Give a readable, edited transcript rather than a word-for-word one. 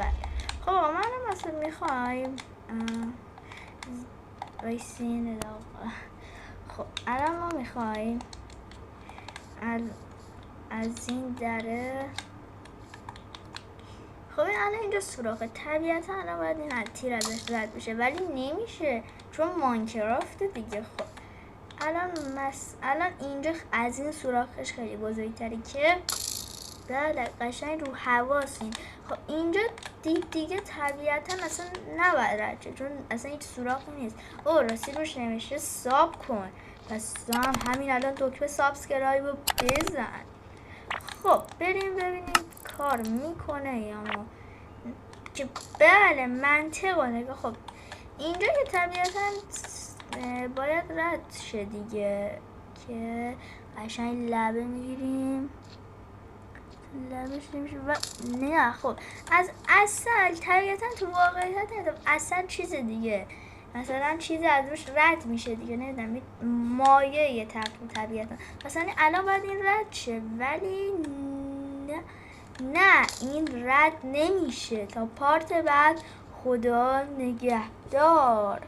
اول. خب آقا منم مثلا میخوایم وایسین. خب الان ما میخوایم از این دره. خب الان اینجا سوراخه، طبیعتا الان باید این تیر ازش رد بشه ولی نمیشه چون ماینکرافت دیگه. خب الان اینجا از این سوراخش خیلی بزرگتری که بله قشنگ رو هواسین. خب اینجا دیگه طبیعتا اصلا نباید رد شه چون اصلا هیچ سوراخی نیست. او راستی روش نمیشه ساب کن، پس هم همین الان دکمه سابسکرایب رو بزن. خب بریم ببینیم کار میکنه یا ما که بله منطقه نگاه. خب اینجا که طبیعتا باید رد شه دیگه که قشنگ لبه میگیریم، لبش نمیشه و نه. خب از اصل طبیعتا تو واقعیت اصل چیز دیگه، مثلا چیزی از روش رد میشه دیگه، نمیدونم مایه طبیعتا مثلا الان باید این رد شه ولی نه این رد نمیشه تا پارت بعد. خدا نگهدار.